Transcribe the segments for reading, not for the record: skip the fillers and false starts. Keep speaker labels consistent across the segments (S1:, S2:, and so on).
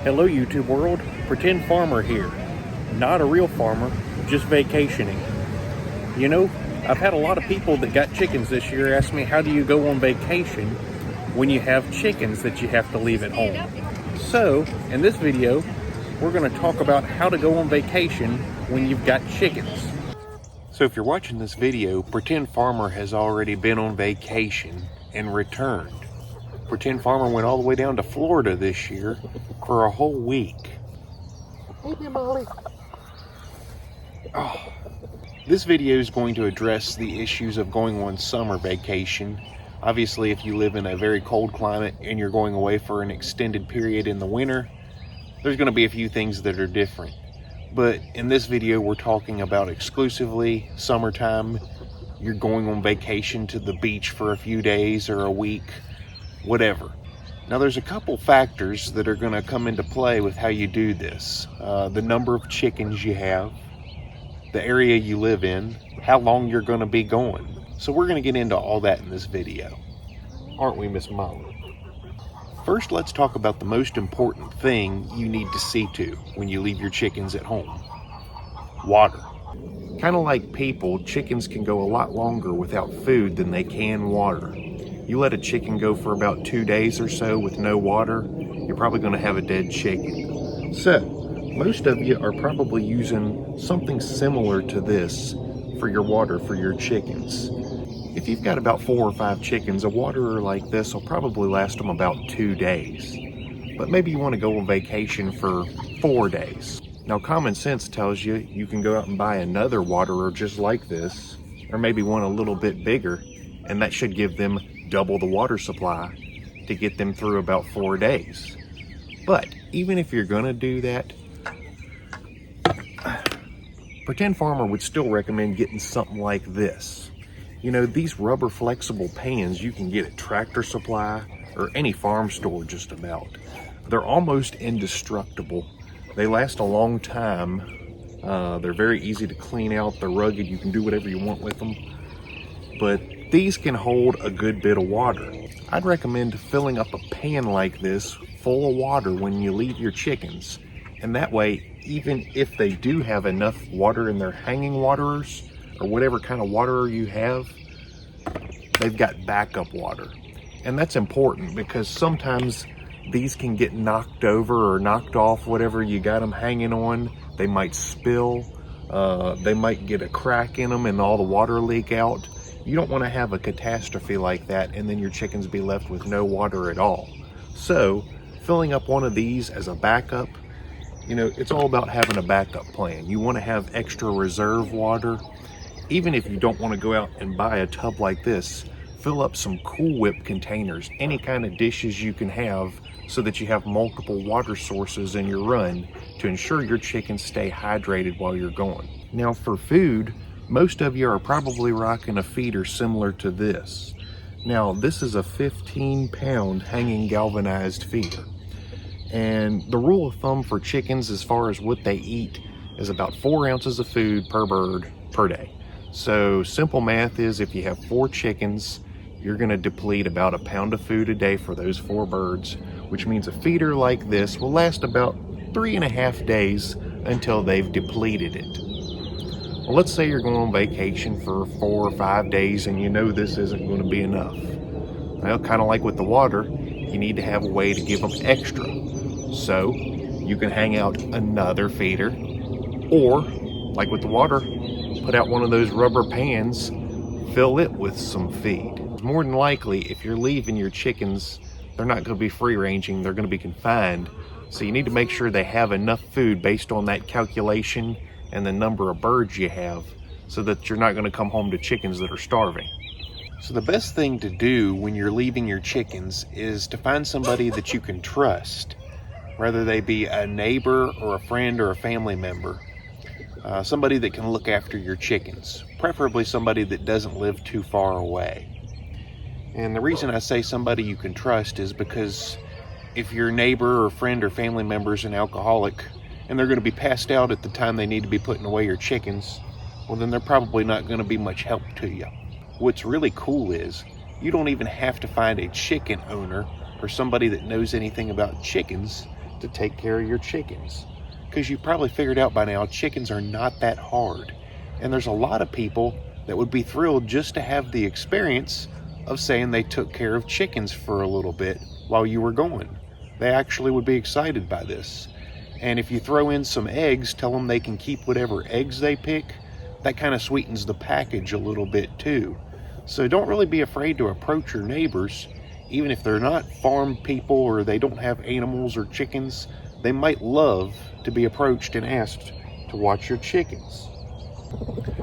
S1: Hello YouTube world, Pretend Farmer here. Not a real farmer, just vacationing. You know, I've had a lot of people that got chickens this year ask me, how do you go on vacation when you have chickens that you have to leave at home? So, in this video, we're going to talk about how to go on vacation when you've got chickens. So if you're watching this video, Pretend Farmer has already been on vacation and returned. Pretend Farmer went all the way down to Florida this year for a whole week. Hey there, Molly. Oh. This video is going to address the issues of going on summer vacation. Obviously, if you live in a very cold climate and you're going away for an extended period in the winter, there's going to be a few things that are different. But in this video, we're talking about exclusively summertime. You're going on vacation to the beach for a few days or a week, whatever. Now there's a couple factors that are going to come into play with how you do this. The number of chickens you have, the area you live in, how long you're going to be going. So we're going to get into all that in this video. Aren't we, Miss Molly? First, let's talk about the most important thing you need to see to when you leave your chickens at home. Water. Kind of like people, chickens can go a lot longer without food than they can water. You let a chicken go for about 2 days or so with no water, you're probably going to have a dead chicken. So, most of you are probably using something similar to this for your water for your chickens. If you've got about 4 or 5 chickens, a waterer like this will probably last them about 2 days. But maybe you want to go on vacation for 4 days. Now, common sense tells you you can go out and buy another waterer just like this, or maybe one a little bit bigger, and that should give them double the water supply to get them through about 4 days. But even if you're gonna do that, Pretend Farmer would still recommend getting something like this. You know, these rubber flexible pans you can get at Tractor Supply or any farm store just about. They're almost indestructible. They last a long time. They're very easy to clean out. They're rugged. You can do whatever you want with them. But these can hold a good bit of water. I'd recommend filling up a pan like this full of water when you leave your chickens. And that way, even if they do have enough water in their hanging waterers, or whatever kind of waterer you have, they've got backup water. And that's important because sometimes these can get knocked over or knocked off, whatever you got them hanging on. They might spill, they might get a crack in them and all the water leak out. You don't want to have a catastrophe like that and then your chickens be left with no water at all. So filling up one of these as a backup, you know, it's all about having a backup plan. You want to have extra reserve water. Even if you don't want to go out and buy a tub like this, fill up some Cool Whip containers, any kind of dishes you can have, so that you have multiple water sources in your run to ensure your chickens stay hydrated while you're gone. Now for food, most of you are probably rocking a feeder similar to this. Now this is a 15-pound hanging galvanized feeder. And the rule of thumb for chickens as far as what they eat is about 4 ounces of food per bird per day. So simple math is if you have 4 chickens, you're gonna deplete about a pound of food a day for those 4 birds, which means a feeder like this will last about 3.5 days until they've depleted it. Well, let's say you're going on vacation for 4 or 5 days and you know this isn't going to be enough. Well, kind of like with the water, you need to have a way to give them extra. So you can hang out another feeder, or like with the water, put out one of those rubber pans, fill it with some feed. More than likely, if you're leaving your chickens, they're not going to be free ranging, they're going to be confined. So you need to make sure they have enough food based on that calculation and the number of birds you have, so that you're not going to come home to chickens that are starving. So the best thing to do when you're leaving your chickens is to find somebody that you can trust, whether they be a neighbor or a friend or a family member. Somebody that can look after your chickens, preferably somebody that doesn't live too far away. And the reason I say somebody you can trust is because if your neighbor or friend or family member is an alcoholic and they're going to be passed out at the time they need to be putting away your chickens, well then they're probably not going to be much help to you. What's really cool is you don't even have to find a chicken owner or somebody that knows anything about chickens to take care of your chickens. Because you probably figured out by now, chickens are not that hard. And there's a lot of people that would be thrilled just to have the experience of saying they took care of chickens for a little bit while you were gone. They actually would be excited by this. And if you throw in some eggs, tell them they can keep whatever eggs they pick, that kind of sweetens the package a little bit too. So don't really be afraid to approach your neighbors, even if they're not farm people or they don't have animals or chickens. They might love to be approached and asked to watch your chickens.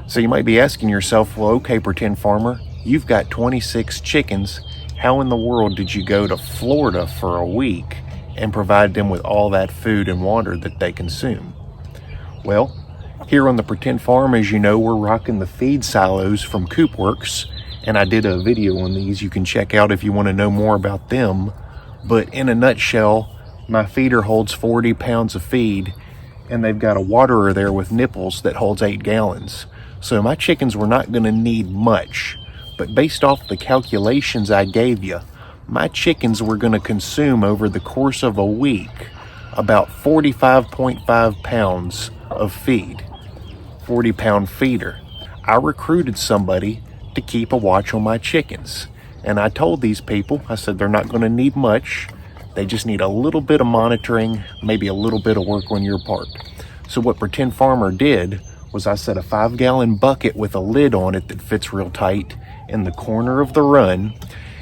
S1: So you might be asking yourself, well, okay, pretend farmer, you've got 26 chickens. How in the world did you go to Florida for a week and provide them with all that food and water that they consume? Well, here on the Pretend Farm, as you know, we're rocking the feed silos from Coop Works, and I did a video on these you can check out if you want to know more about them. But in a nutshell, my feeder holds 40 pounds of feed, and they've got a waterer there with nipples that holds 8 gallons. So my chickens were not going to need much, but based off the calculations I gave you, my chickens were going to consume over the course of a week about 45.5 pounds of feed. 40-pound feeder. I recruited somebody to keep a watch on my chickens, and I told these people, I said they're not going to need much. They just need a little bit of monitoring, maybe a little bit of work on your part. So what Pretend Farmer did was I set a 5-gallon bucket with a lid on it that fits real tight in the corner of the run,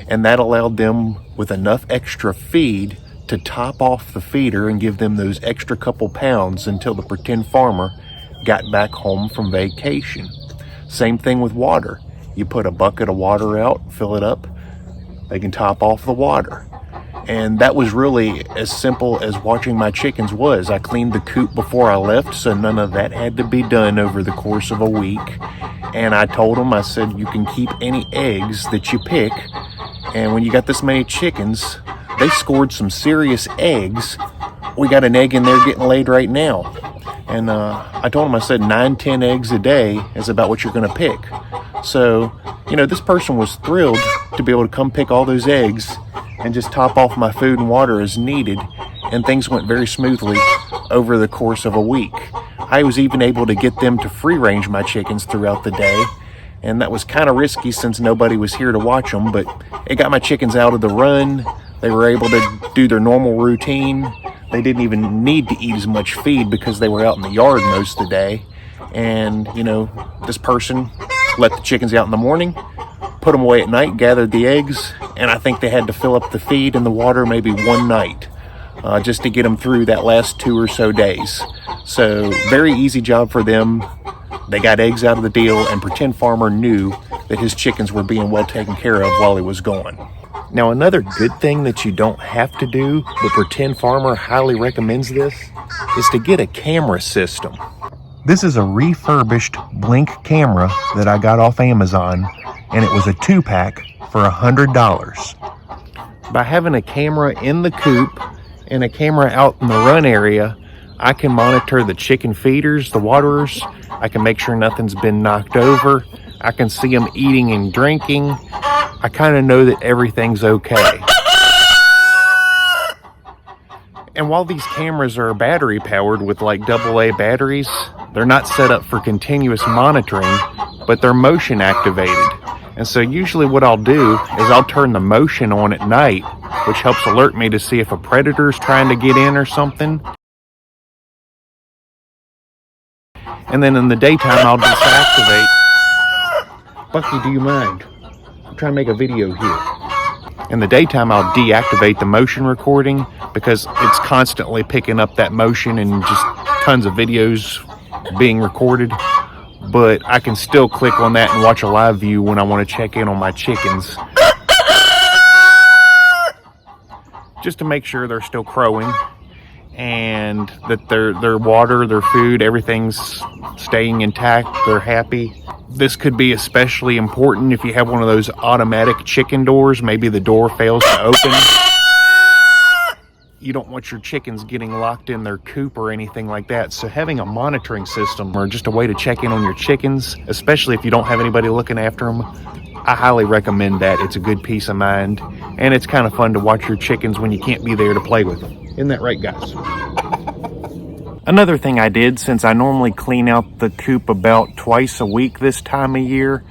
S1: and that allowed them with enough extra feed to top off the feeder and give them those extra couple pounds until the Pretend Farmer got back home from vacation. Same thing with water. You put a bucket of water out, fill it up, they can top off the water. And that was really as simple as watching my chickens was. I cleaned the coop before I left, so none of that had to be done over the course of a week. And I told them, I said, you can keep any eggs that you pick. And when you got this many chickens, they scored some serious eggs. We got an egg in there getting laid right now. And I told him, I said 9-10 eggs a day is about what you're going to pick. So, you know, this person was thrilled to be able to come pick all those eggs and just top off my food and water as needed. And things went very smoothly over the course of a week. I was even able to get them to free range my chickens throughout the day. And that was kind of risky since nobody was here to watch them, but it got my chickens out of the run. They were able to do their normal routine. They didn't even need to eat as much feed because they were out in the yard most of the day. And, you know, this person let the chickens out in the morning, put them away at night, gathered the eggs, and I think they had to fill up the feed and the water maybe one night just to get them through that last 2 or so days. So very easy job for them. They got eggs out of the deal, and Pretend Farmer knew that his chickens were being well taken care of while he was gone. Now, another good thing that you don't have to do, but Pretend Farmer highly recommends this, is to get a camera system. This is a refurbished Blink camera that I got off Amazon, and it was a 2-pack for $100. By having a camera in the coop and a camera out in the run area, I can monitor the chicken feeders, the waterers. I can make sure nothing's been knocked over. I can see them eating and drinking. I kind of know that everything's okay. And while these cameras are battery powered with like AA batteries, they're not set up for continuous monitoring, but they're motion activated. And so usually what I'll do is I'll turn the motion on at night, which helps alert me to see if a predator's trying to get in or something. And then in the daytime, I'll deactivate. Bucky, do you mind? I'm trying to make a video here. In the daytime, I'll deactivate the motion recording because it's constantly picking up that motion and just tons of videos being recorded. But I can still click on that and watch a live view when I want to check in on my chickens. Just to make sure they're still crowing and that their water, their food, everything's staying intact, they're happy. This could be especially important if you have one of those automatic chicken doors. Maybe the door fails to open. You don't want your chickens getting locked in their coop or anything like that. So having a monitoring system or just a way to check in on your chickens, especially if you don't have anybody looking after them, I highly recommend that. It's a good peace of mind, and it's kind of fun to watch your chickens when you can't be there to play with them. Isn't that right, guys? Another thing I did, since I normally clean out the coop about twice a week this time of year,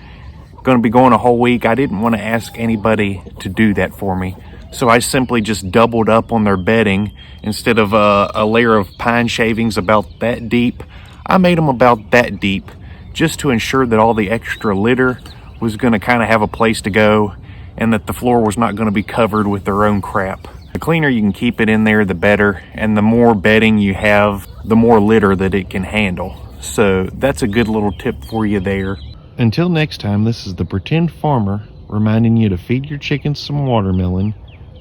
S1: going to be going a whole week, I didn't want to ask anybody to do that for me. So I simply just doubled up on their bedding. Instead of a layer of pine shavings about that deep, I made them about that deep, just to ensure that all the extra litter was going to kind of have a place to go, and that the floor was not going to be covered with their own crap. The cleaner you can keep it in there, the better, and the more bedding you have, the more litter that it can handle. So that's a good little tip for you there. Until next time, this is the Pretend Farmer reminding you to feed your chickens some watermelon,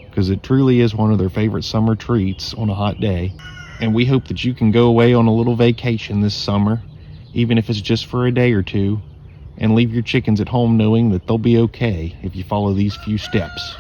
S1: because it truly is one of their favorite summer treats on a hot day. And we hope that you can go away on a little vacation this summer, even if it's just for a day or two, and leave your chickens at home knowing that they'll be okay if you follow these few steps.